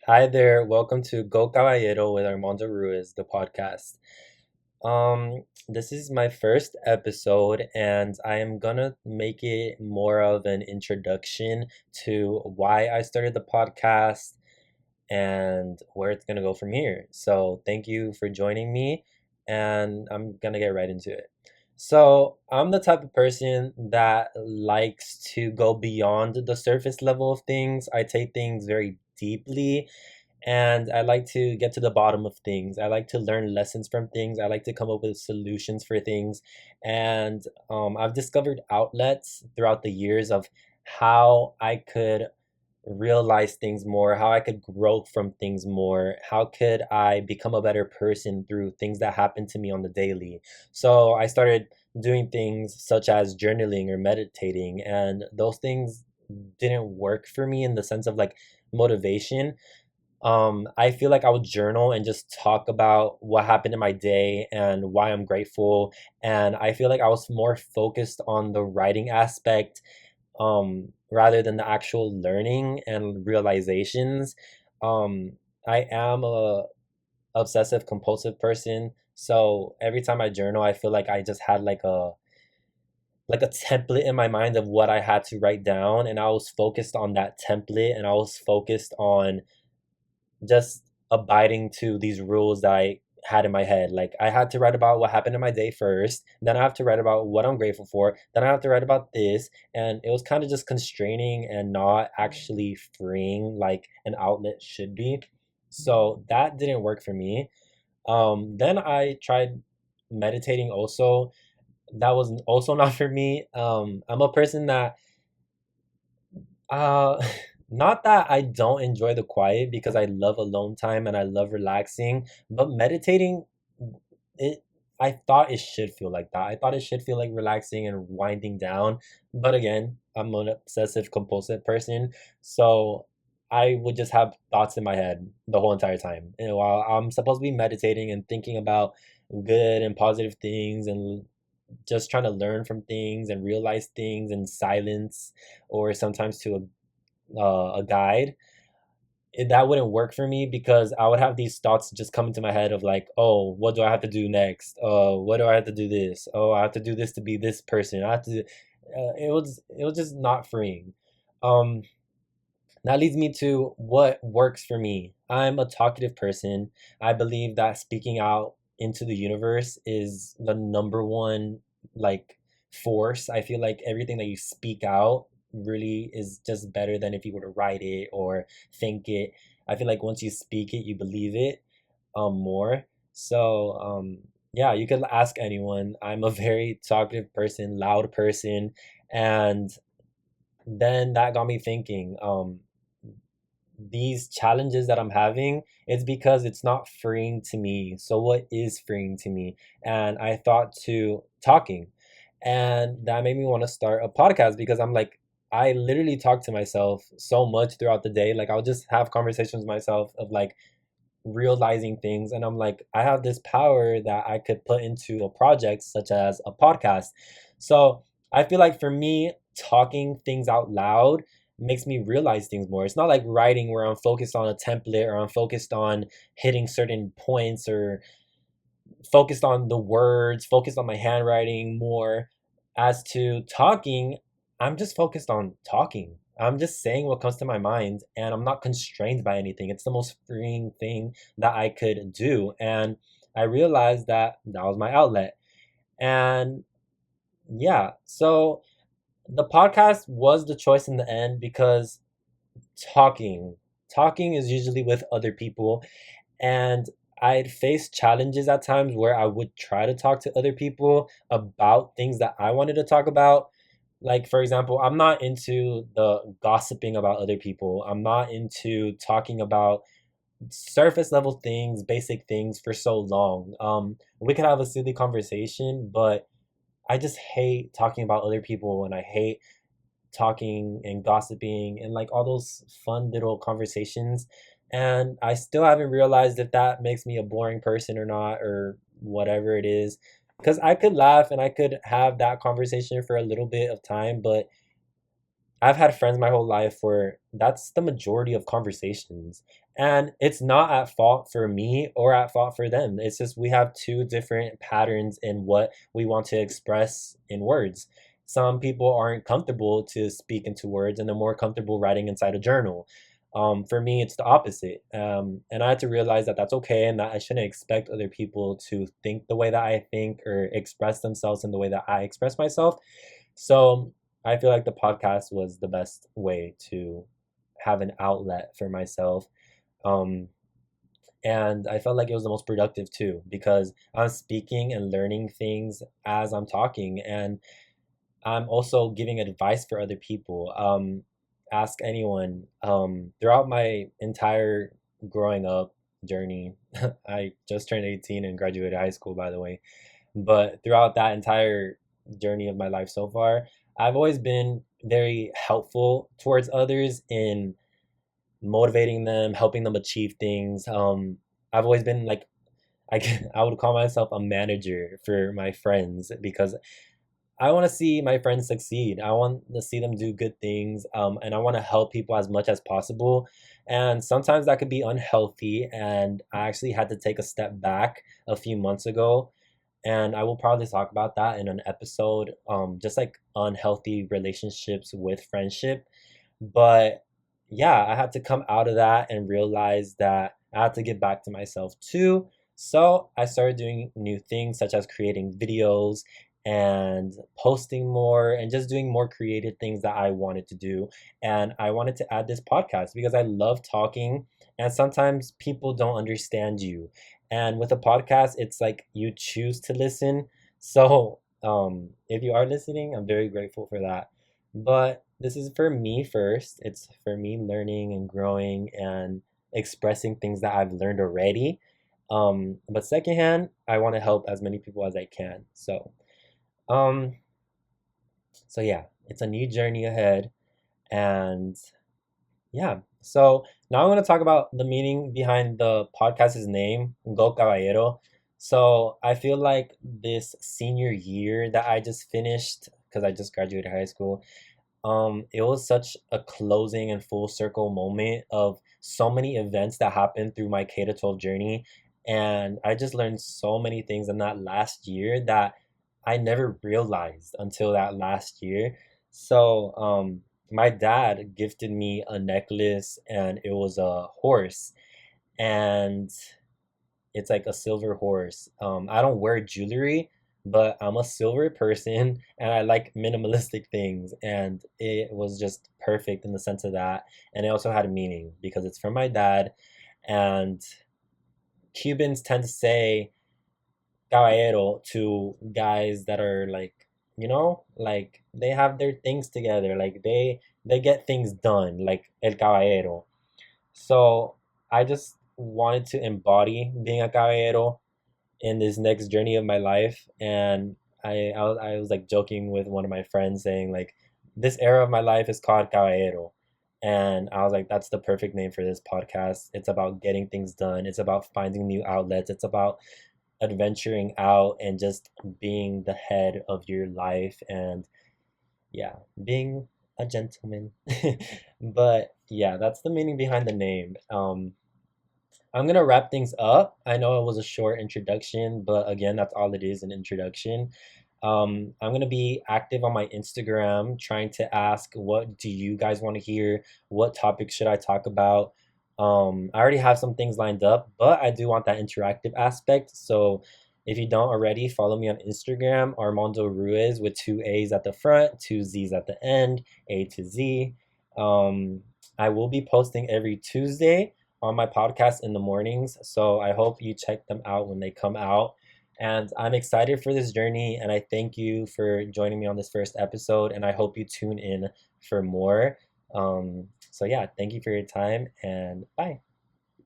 Hi there, welcome to Go Caballero with Armando Ruiz, the podcast. This is my first episode, and I am gonna make it more of an introduction to why I started the podcast and where it's gonna go from here. So, thank you for joining me, and I'm gonna get right into it. So, I'm the type of person that likes to go beyond the surface level of things. I take things very deeply and I like to get to the bottom of things. I like to learn lessons from things. I like to come up with solutions for things. And I've discovered outlets throughout the years of how I could realize things more, how I could grow from things more, how could I become a better person through things that happen to me on the daily. So I started doing things such as journaling or meditating, and those things didn't work for me in the sense of like motivation. I feel like I would journal and just talk about what happened in my day and why I'm grateful. And I feel like I was more focused on the writing aspect, rather than the actual learning and realizations. Um, I am a obsessive compulsive person, so every time I journal, I feel like I just had like a template in my mind of what I had to write down, and I was focused on that template, and I was focused on just abiding to these rules that I had in my head. Like I had to write about what happened in my day first, then I have to write about what I'm grateful for, then I have to write about this, and it was kind of just constraining and not actually freeing like an outlet should be. So that didn't work for me. Then I tried meditating also. That was also not for me. I'm a person that uh, not that I don't enjoy the quiet because I love alone time and I love relaxing, but meditating, it I thought it should feel like that. I thought it should feel like relaxing and winding down. But again, I'm an obsessive compulsive person, so I would just have thoughts in my head the whole entire time. And while I'm supposed to be meditating and thinking about good and positive things and just trying to learn from things and realize things in silence or sometimes to a guide, that wouldn't work for me because I would have these thoughts just come into my head of like, oh, what do I have to do next? What do I have to do this? Oh, I have to do this to be this person. I have to. It was just not freeing. Um, that leads me to what works for me. I'm a talkative person. I believe that speaking out into the universe is the number one like force. I feel like everything that you speak out really is just better than if you were to write it or think it. I feel like once you speak it, you believe it more. So yeah, you could ask anyone. I'm a very talkative person, loud person, and then that got me thinking. These challenges that I'm having, it's because it's not freeing to me. So what is freeing to me? And I thought to talking. And that made me want to start a podcast because I'm like, I literally talk to myself so much throughout the day. Like I'll just have conversations with myself of like realizing things, and I'm like, I have this power that I could put into a project such as a podcast. So I feel like for me, talking things out loud makes me realize things more. It's not like writing where I'm focused on a template or I'm focused on hitting certain points or focused on the words, focused on my handwriting more. As to talking, I'm just focused on talking. I'm just saying what comes to my mind and I'm not constrained by anything. It's the most freeing thing that I could do. And I realized that that was my outlet. And yeah, so the podcast was the choice in the end because talking, talking is usually with other people, and I'd face challenges at times where I would try to talk to other people about things that I wanted to talk about. Like, for example, I'm not into the gossiping about other people. I'm not into talking about surface level things, basic things for so long. We could have a silly conversation, but I just hate talking about other people and I hate talking and gossiping and like all those fun little conversations. And I still haven't realized if that makes me a boring person or not, or whatever it is. Because I could laugh and I could have that conversation for a little bit of time, but I've had friends my whole life where that's the majority of conversations. And it's not at fault for me or at fault for them. It's just we have two different patterns in what we want to express in words. Some people aren't comfortable to speak into words and they're more comfortable writing inside a journal. For me, it's the opposite. And I had to realize that that's okay and that I shouldn't expect other people to think the way that I think or express themselves in the way that I express myself. So I feel like the podcast was the best way to have an outlet for myself. Um, and I felt like it was the most productive too, because I'm speaking and learning things as I'm talking. And I'm also giving advice for other people. Ask anyone. Throughout my entire growing up journey, I just turned 18 and graduated high school, by the way. But throughout that entire journey of my life so far, I've always been very helpful towards others in motivating them, helping them achieve things. I've always been like I would call myself a manager for my friends because I want to see my friends succeed. I want to see them do good things, and I want to help people as much as possible. And sometimes that could be unhealthy. And I actually had to take a step back a few months ago, and I will probably talk about that in an episode, just like unhealthy relationships with friendship. But yeah, I had to come out of that and realize that I had to get back to myself too. So I started doing new things such as creating videos and posting more and just doing more creative things that I wanted to do. And I wanted to add this podcast because I love talking, and sometimes people don't understand you. And with a podcast, it's like you choose to listen. So if you are listening, I'm very grateful for that. But this is for me first. It's for me learning and growing and expressing things that I've learned already. But secondhand, I want to help as many people as I can. Um, so yeah, it's a new journey ahead, and yeah. So now I'm going to talk about the meaning behind the podcast's name, Go Caballero. So I feel like this senior year that I just finished, because I just graduated high school, it was such a closing and full circle moment of so many events that happened through my K to 12 journey. And I just learned so many things in that last year that I never realized until that last year. So, my dad gifted me a necklace and it was a horse. And it's like a silver horse. I don't wear jewelry, but I'm a silver person and I like minimalistic things. And it was just perfect in the sense of that. And it also had a meaning because it's from my dad. And Cubans tend to say caballero to guys that are like, like they have their things together. Like they get things done, like el caballero. So I just wanted to embody being a caballero in this next journey of my life. And I was like joking with one of my friends saying like this era of my life is called caballero. And I was like, that's the perfect name for this podcast. It's about getting things done. It's about finding new outlets. It's about adventuring out and just being the head of your life and yeah, being a gentleman. But yeah, that's the meaning behind the name. I'm gonna wrap things up. I know it was a short introduction, but again, that's all it is, an introduction. I'm gonna be active on my Instagram, trying to ask what do you guys want to hear? What topics should I talk about? I already have some things lined up, but I do want that interactive aspect. So if you don't already, follow me on Instagram, Armando Ruiz with two A's at the front, two Z's at the end, A to Z. Um, I will be posting every Tuesday on my podcast in the mornings. So I hope you check them out when they come out. And I'm excited for this journey. And I thank you for joining me on this first episode. And I hope you tune in for more. So, yeah, thank you for your time and bye.